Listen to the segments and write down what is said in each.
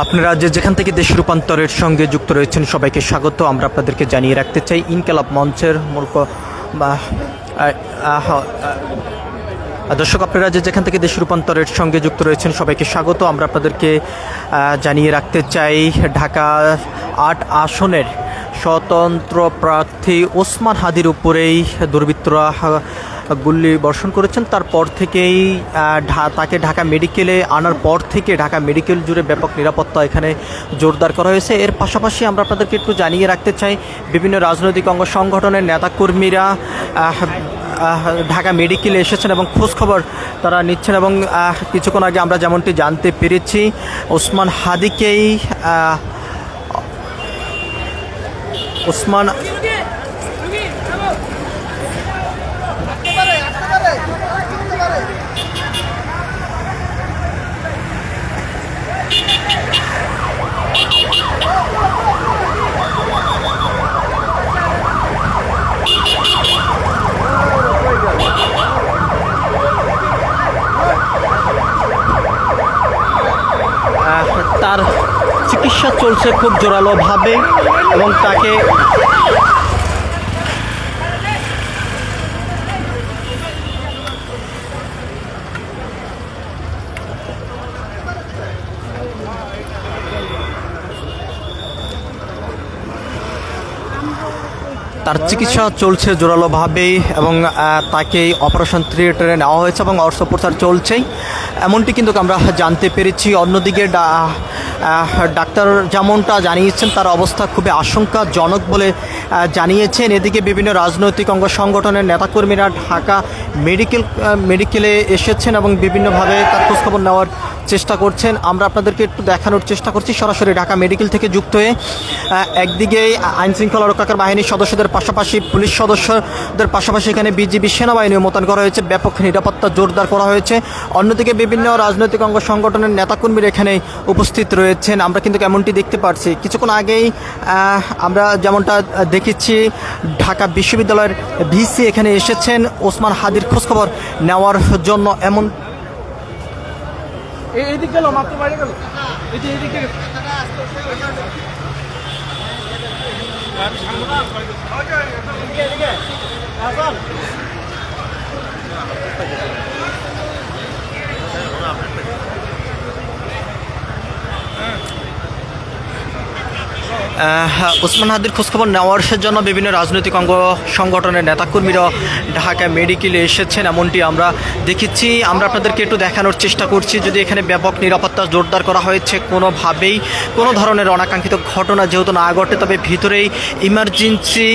আপনারা যেখান থেকে দেশ রূপান্তরের সঙ্গে যুক্ত রয়েছেন সবাইকে স্বাগত। আমরা আপনাদেরকে জানিয়ে রাখতে চাই ইনকালাব মঞ্চের মূলত দর্শক, আপনারা যেখান থেকে দেশ রূপান্তরের সঙ্গে যুক্ত রয়েছেন সবাইকে স্বাগত। আমরা আপনাদেরকে জানিয়ে রাখতে চাই ঢাকা ৮ আসনের স্বতন্ত্র প্রার্থী ওসমান হাদির উপরেই দুর্বৃত্তরা গুলি বর্ষণ করেছেন। তারপর থেকেই তাকে ঢাকা মেডিকেলে আনার পর থেকে ঢাকা মেডিকেল জুড়ে ব্যাপক নিরাপত্তা এখানে জোরদার করা হয়েছে। এর পাশাপাশি আমরা আপনাদেরকে একটু জানিয়ে রাখতে চাই বিভিন্ন রাজনৈতিক অঙ্গ সংগঠনের নেতাকর্মীরা ঢাকা মেডিকেলে এসেছেন এবং খোঁজখবর তারা নিচ্ছেন। এবং কিছুক্ষণ আগে আমরা যেমনটি জানতে পেরেছি ওসমান হাদিকেই তার চিকিৎসা চলছে খুব জোরালোভাবে এবং তাকে চিকিৎসা চলছে জোরালোভাবেই এবং তাকে অপারেশন থিয়েটারে নেওয়া হয়েছে এবং অস্ত্রোপচার চলছেই, এমনটি কিন্তু আমরা জানতে পেরেছি। অন্যদিকে ডাক্তার যেমনটা জানিয়েছেন তার অবস্থা খুবই আশঙ্কাজনক বলে জানিয়েছেন। এদিকে বিভিন্ন রাজনৈতিক অঙ্গ সংগঠনের নেতাকর্মীরা ঢাকা মেডিকেলে এসেছেন এবং বিভিন্নভাবে তার খোঁজখবর নেওয়ার চেষ্টা করছেন। আমরা আপনাদেরকে একটু দেখানোর চেষ্টা করছি সরাসরি ঢাকা মেডিকেল থেকে যুক্ত হয়ে। একদিকে আইনশৃঙ্খলা রক্ষাকারী বাহিনীর সদস্যদের পাশাপাশি পুলিশ সদস্যদের পাশাপাশি এখানে বিজিবি সেনাবাহিনীও মোতায়েন করা হয়েছে, ব্যাপক নিরাপত্তা জোরদার করা হয়েছে। অন্যদিকে বিভিন্ন রাজনৈতিক অঙ্গ সংগঠনের নেতাকর্মীরা এখানে উপস্থিত রয়েছেন। আমরা কিন্তু এমনটি দেখতে পাচ্ছি কিছুক্ষণ আগেই আমরা যেমনটা দেখেছি ঢাকা বিশ্ববিদ্যালয়ের ভিসি এখানে এসেছেন ওসমান হাদির খোঁজখবর নেওয়ার জন্য। এমন এইদিক গেল মাত্র বাইরে গেল এইদিকে ওসমান হাদির খোঁজখবর নেওয়ার জন্য বিভিন্ন রাজনৈতিক অঙ্গ সংগঠনের নেতাকর্মীরা ঢাকা মেডিকেলে এসেছেন, এমনটি আমরা দেখেছি। আমরা আপনাদেরকে একটু দেখানোর চেষ্টা করছি। যদি এখানে ব্যাপক নিরাপত্তা জোরদার করা হয়েছে, কোনোভাবেই কোনো ধরনের অনাকাঙ্ক্ষিত ঘটনা যেহেতু না ঘটে, তবে ভিতরেই ইমার্জেন্সি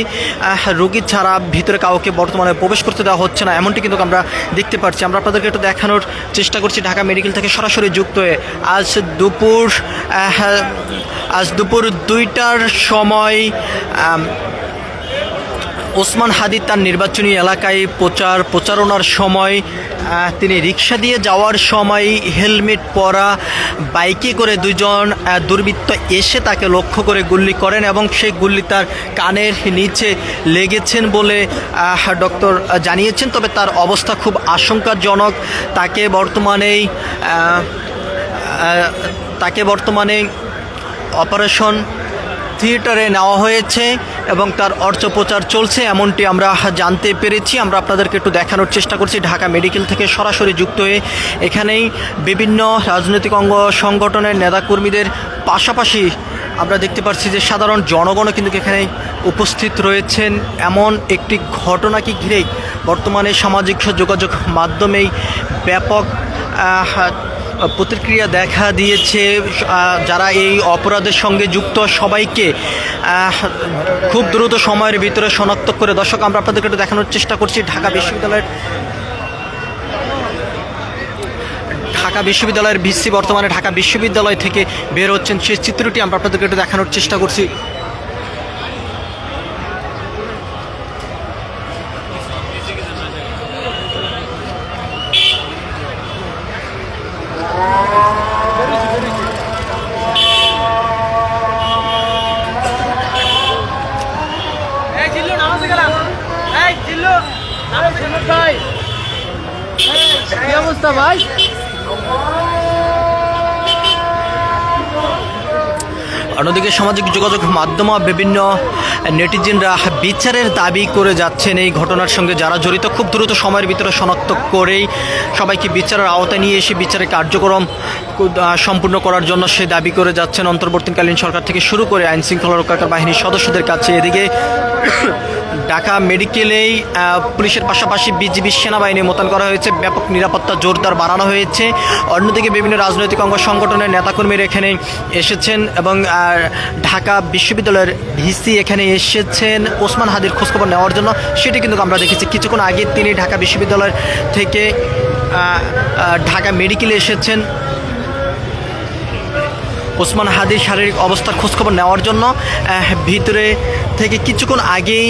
রোগী ছাড়া ভিতরে কাউকে বর্তমানে প্রবেশ করতে দেওয়া হচ্ছে না, এমনটি কিন্তু আমরা দেখতে পাচ্ছি। আমরা আপনাদেরকে একটু দেখানোর চেষ্টা করছি ঢাকা মেডিকেল থেকে সরাসরি যুক্ত হয়ে। আজ দুপুর 2টার সময় ওসমান হাদি তার নির্বাচনী এলাকায় প্রচারণার সময় তিনি রিক্সা দিয়ে যাওয়ার সময় হেলমেট পরা বাইকে করে দুজন দুর্বৃত্ত এসে তাকে লক্ষ্য করে গুলি করেন এবং সেই গুলি তার কানের নিচে লেগেছেন বলে ডক্টর জানিয়েছেন। তবে তার অবস্থা খুব আশঙ্কাজনক। তাকে বর্তমানে অপারেশন থিয়েটারে নেওয়া হয়েছে এবং তার অস্ত্রোপচার চলছে, এমনটি আমরা জানতে পেরেছি। আমরা আপনাদেরকে একটু দেখানোর চেষ্টা করছি ঢাকা মেডিকেল থেকে সরাসরি যুক্ত হয়ে। এখানেই বিভিন্ন রাজনৈতিক অঙ্গ সংগঠনের নেতাকর্মীদের পাশাপাশি আমরা দেখতে পাচ্ছি যে সাধারণ জনগণও কিন্তু এখানে উপস্থিত রয়েছেন। এমন একটি ঘটনাকে ঘিরেই বর্তমানে সামাজিক যোগাযোগ মাধ্যমেই ব্যাপক প্রতিক্রিয়া দেখা দিয়েছে। যারা এই অপরাধের সঙ্গে যুক্ত সবাইকে খুব দ্রুত সময়ের ভিতরে শনাক্ত করে, দর্শক আমরা আপনাদেরকে একটু দেখানোর চেষ্টা করছি ঢাকা বিশ্ববিদ্যালয়ের ভিসি বর্তমানে ঢাকা বিশ্ববিদ্যালয় থেকে বের হচ্ছেন, সেই চিত্রটি আমরা আপনাদেরকে একটু দেখানোর চেষ্টা করছি। কি অবস্থা ভাই? অন্যদিকে সামাজিক যোগাযোগ মাধ্যমে বিভিন্ন নেটিজেনরা বিচারের দাবি করে যাচ্ছেন এই ঘটনার সঙ্গে যারা জড়িত। খুব দ্রুত সময়ের ভিতরে শনাক্ত করেই সবাইকে বিচারের আওতায় নিয়ে এসে বিচারের কার্যক্রম সম্পূর্ণ করার জন্য সে দাবি করে যাচ্ছেন অন্তর্বর্তীকালীন সরকার থেকে শুরু করে আইন শৃঙ্খলা রক্ষাকারী বাহিনীর সদস্যদের কাছে। এদিকে ঢাকা মেডিকেলেই পুলিশের পাশাপাশি বিজিবি সেনাবাহিনী মোতায়েন করা হয়েছে, ব্যাপক নিরাপত্তা জোরদার বাড়ানো হয়েছে। অন্যদিকে বিভিন্ন রাজনৈতিক অঙ্গ সংগঠনের নেতাকর্মীরা এখানে এসেছেন এবং ঢাকা বিশ্ববিদ্যালয়ের ভিসি এখানে এসেছেন ওসমান হাদির খোঁজখবর নেওয়ার জন্য। সেটি কিন্তু আমরা দেখেছি কিছুক্ষণ আগে তিনি ঢাকা বিশ্ববিদ্যালয় থেকে ঢাকা মেডিকেলে এসেছেন ওসমান হাদির শারীরিক অবস্থার খোঁজখবর নেওয়ার জন্য। ভিতরে থেকে কিছুক্ষণ আগেই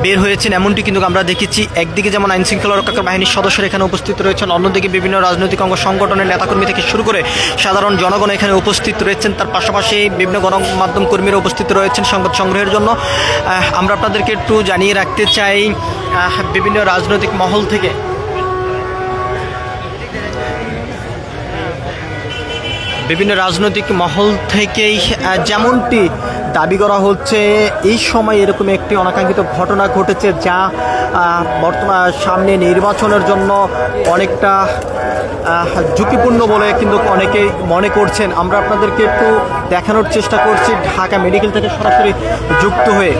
বের হয়েছেন এমনটি কিন্তু আমরা দেখেছি। একদিকে যেমন আইন শৃঙ্খলা রক্ষাকারী বাহিনীর সদস্যরা এখানে উপস্থিত রয়েছেন, অন্যদিকে বিভিন্ন রাজনৈতিক অঙ্গ সংগঠনের নেতাকর্মী থেকে শুরু করে সাধারণ জনগণ এখানে উপস্থিত রয়েছেন। তার পাশাপাশি বিভিন্ন গণমাধ্যম কর্মীরা উপস্থিত রয়েছেন সংবাদ সংগ্রহের জন্য। আমরা আপনাদেরকে একটু জানিয়ে রাখতে চাই বিভিন্ন রাজনৈতিক মহল থেকে যেমনটি দাবি করা হচ্ছে এই সময় এরকম একটি অনাকাঙ্ক্ষিত ঘটনা ঘটেছে যা বর্তমান সামনে নির্বাচনের জন্য অনেকটা ঝুঁকিপূর্ণ বলে কিন্তু অনেকেই মনে করছেন। আমরা আপনাদেরকে একটু দেখানোর চেষ্টা করছি ঢাকা মেডিকেল থেকে সরাসরি যুক্ত হয়ে।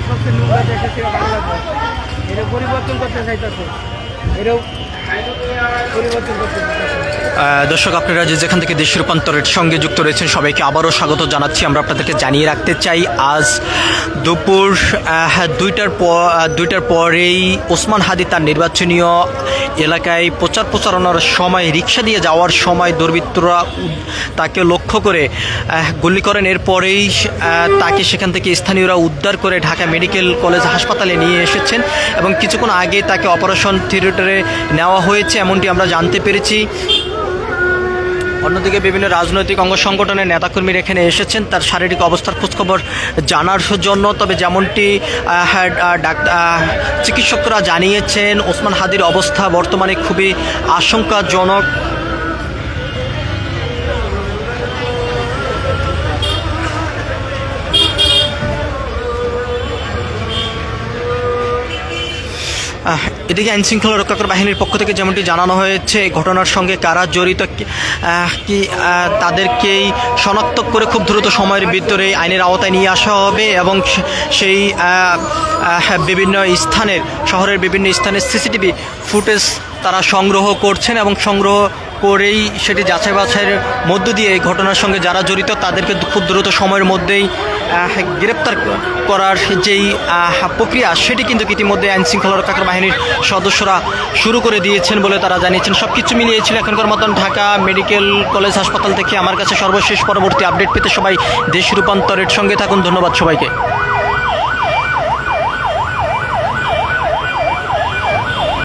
সবচেয়ে নোংরা দেশ ছিল বাংলাদেশ। এটা পরিবর্তন করতে চাইতেছে, এটাও পরিবর্তন করতে চাইতেছে। দর্শক, আপনারা যেখান থেকে দেশ রূপান্তরের সঙ্গে যুক্ত রয়েছেন সবাইকে আবারও স্বাগত জানাচ্ছি। আমরা আপনাদেরকে জানিয়ে রাখতে চাই আজ দুপুর 2টার পরেই ওসমান হাদি তার নির্বাচনীয় এলাকায় প্রচারণার সময় রিক্সা দিয়ে যাওয়ার সময় দুর্বৃত্তরা তাকে লক্ষ্য করে গুলি করেন। এরপরেই তাকে সেখান থেকে স্থানীয়রা উদ্ধার করে ঢাকা মেডিকেল কলেজ হাসপাতালে নিয়ে এসেছেন এবং কিছুক্ষণ আগে তাকে অপারেশন থিয়েটারে নেওয়া হয়েছে এমনটি আমরা জানতে পেরেছি। অন্যদিকে বিভিন্ন রাজনৈতিক অঙ্গ সংগঠনের নেতাকর্মীরা এখানে এসেছেন তার শারীরিক অবস্থার খোঁজখবর জানার জন্য। তবে যেমনটি চিকিৎসকরা জানিয়েছেন ওসমান হাদির অবস্থা বর্তমানে খুবই আশঙ্কাজনক। এদিকে আইন শৃঙ্খলা রক্ষাকারী বাহিনীর পক্ষ থেকে যেমনটি জানানো হয়েছে ঘটনার সঙ্গে কারা জড়িত তাদেরকেই শনাক্ত করে খুব দ্রুত সময়ের ভিতরে আইনের আওতায় নিয়ে আসা হবে এবং সেই বিভিন্ন স্থানের শহরের বিভিন্ন স্থানের সিসিটিভি ফুটেজ তারা সংগ্রহ করছেন এবং সংগ্রহ করেই সেটি যাচাই বাছাইয়ের মধ্য দিয়ে এই ঘটনার সঙ্গে যারা জড়িত তাদেরকে খুব দ্রুত সময়ের মধ্যেই গ্রেপ্তার করার যেই প্রক্রিয়া সেটি কিন্তু ইতিমধ্যে আইন শৃঙ্খলা রক্ষাকারী বাহিনীর সদস্যরা শুরু করে দিয়েছেন বলে তারা জানিয়েছেন। সব কিছু মিলিয়েছিল এখনকার মতন ঢাকা মেডিকেল কলেজ হাসপাতাল থেকে আমার কাছে সর্বশেষ পরবর্তী আপডেট পেতে সবাই দেশ রূপান্তরের সঙ্গে থাকুন। ধন্যবাদ সবাইকে।